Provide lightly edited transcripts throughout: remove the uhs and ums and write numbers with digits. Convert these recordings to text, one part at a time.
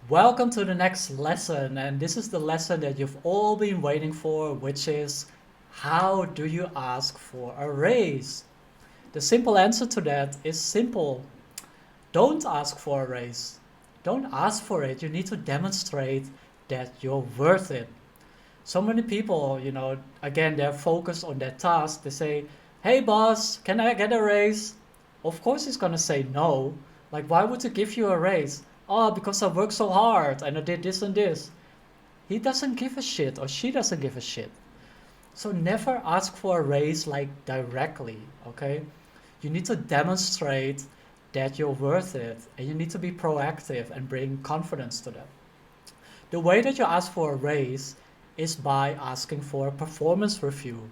Welcome to the next lesson, and this is the lesson that you've all been waiting for, which is how do you ask for a raise? The simple answer to that is simple. Don't ask for a raise. Don't ask for it. You need to demonstrate that you're worth it. So many people, again, they're focused on their task. They say, "Hey boss, can I get a raise?" Of course he's gonna say no. Like, why would he give you a raise? Oh, because I worked so hard and I did this and this. He doesn't give a shit, or she doesn't give a shit. So never ask for a raise like directly, okay? You need to demonstrate that you're worth it, and you need to be proactive and bring confidence to them. The way that you ask for a raise is by asking for a performance review.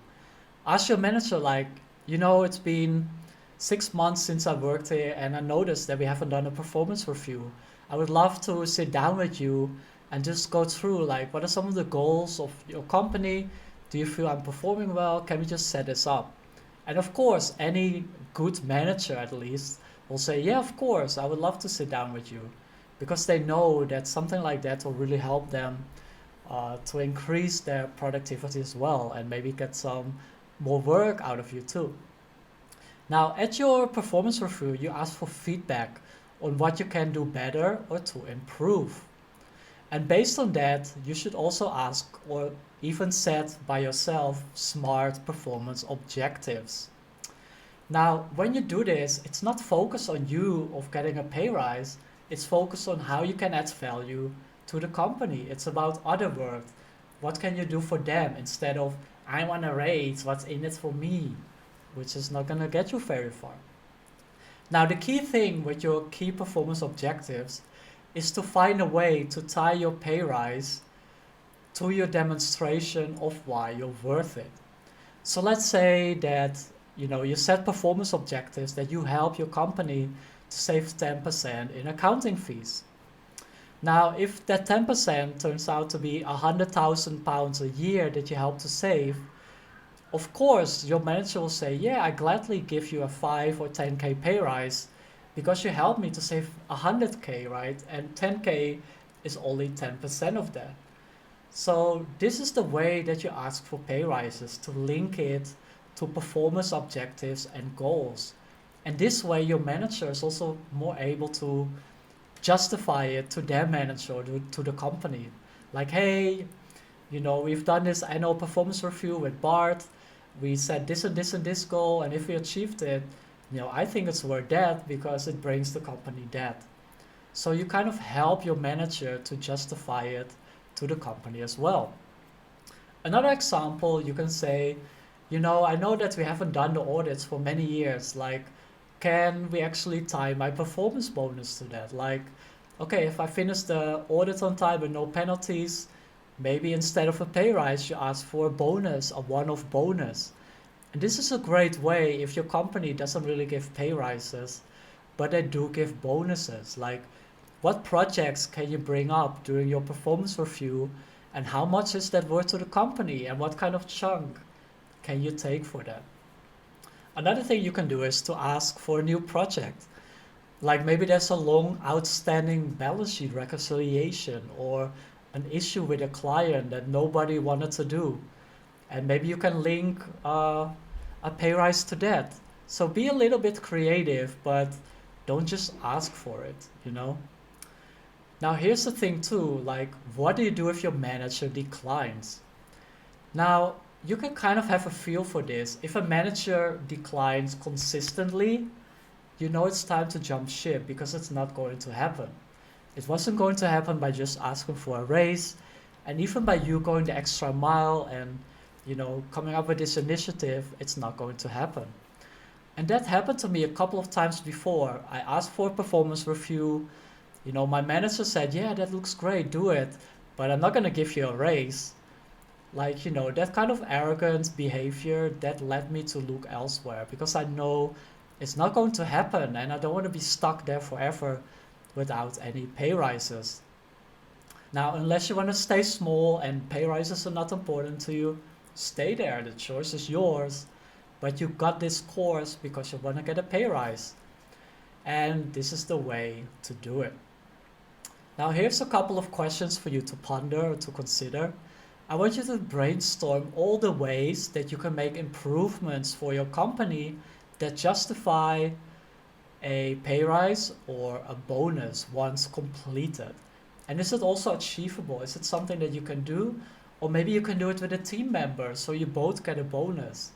Ask your manager, like, it's been 6 months since I worked here, and I noticed that we haven't done a performance review. I would love to sit down with you and just go through, like, what are some of the goals of your company? Do you feel I'm performing well? Can we just set this up? And of course, any good manager at least will say, yeah, of course, I would love to sit down with you, because they know that something like that will really help them to increase their productivity as well and maybe get some more work out of you too. Now, at your performance review, you ask for feedback on what you can do better or to improve. And based on that, you should also ask or even set by yourself smart performance objectives. Now, when you do this, it's not focused on you of getting a pay rise, it's focused on how you can add value to the company. It's about other work. What can you do for them instead of I want to raise, what's in it for me, which is not going to get you very far. Now, the key thing with your key performance objectives is to find a way to tie your pay rise to your demonstration of why you're worth it. So let's say that you set performance objectives that you help your company to save 10% in accounting fees. Now, if that 10% turns out to be £100,000 a year that you help to save, of course, your manager will say, yeah, I gladly give you a 5 or 10K pay rise because you helped me to save 100K, right? And 10K is only 10% of that. So this is the way that you ask for pay rises, to link it to performance objectives and goals. And this way your manager is also more able to justify it to their manager or to the company. Like, hey, we've done this annual performance review with Bart. We set this and this and this goal, and if we achieved it, I think it's worth that because it brings the company that. So you kind of help your manager to justify it to the company as well. Another example, you can say, I know that we haven't done the audits for many years. Like, can we actually tie my performance bonus to that? Like, okay, if I finish the audit on time with no penalties, maybe instead of a pay rise, you ask for a bonus, a one-off bonus. And this is a great way if your company doesn't really give pay rises, but they do give bonuses. Like, what projects can you bring up during your performance review, and how much is that worth to the company, and what kind of chunk can you take for that? Another thing you can do is to ask for a new project. Like maybe there's a long outstanding balance sheet reconciliation or an issue with a client that nobody wanted to do. And maybe you can link a pay rise to that. So be a little bit creative, but don't just ask for it. Now here's the thing too, like what do you do if your manager declines? Now you can kind of have a feel for this. If a manager declines consistently, you know it's time to jump ship because it's not going to happen. It wasn't going to happen by just asking for a raise, and even by you going the extra mile and coming up with this initiative, it's not going to happen. And that happened to me a couple of times before. I asked for a performance review. My manager said, "Yeah, that looks great, do it, but I'm not going to give you a raise." Like, that kind of arrogant behavior that led me to look elsewhere because I know it's not going to happen and I don't want to be stuck there forever without any pay rises. Now, unless you want to stay small and pay rises are not important to you, stay there. The choice is yours. But you got this course because you want to get a pay rise. And this is the way to do it. Now, here's a couple of questions for you to ponder or to consider. I want you to brainstorm all the ways that you can make improvements for your company that justify a pay rise or a bonus once completed. And is it also achievable? Is it something that you can do? Or maybe you can do it with a team member so you both get a bonus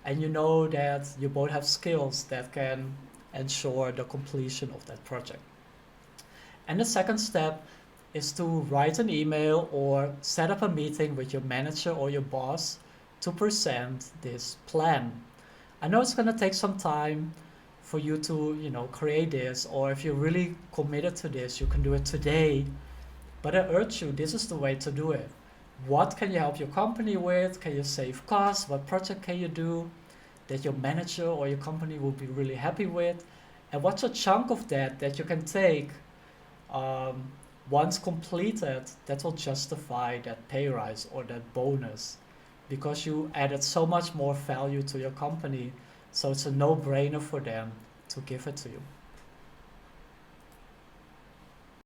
and you know that you both have skills that can ensure the completion of that project. And the second step is to write an email or set up a meeting with your manager or your boss to present this plan. I know it's going to take some time for you to, create this, or if you're really committed to this, you can do it today. But I urge you, this is the way to do it. What can you help your company with? Can you save costs? What project can you do that your manager or your company will be really happy with? And what's a chunk of that you can take um, once completed that will justify that pay rise or that bonus because you added so much more value to your company. So it's a no brainer for them to give it to you.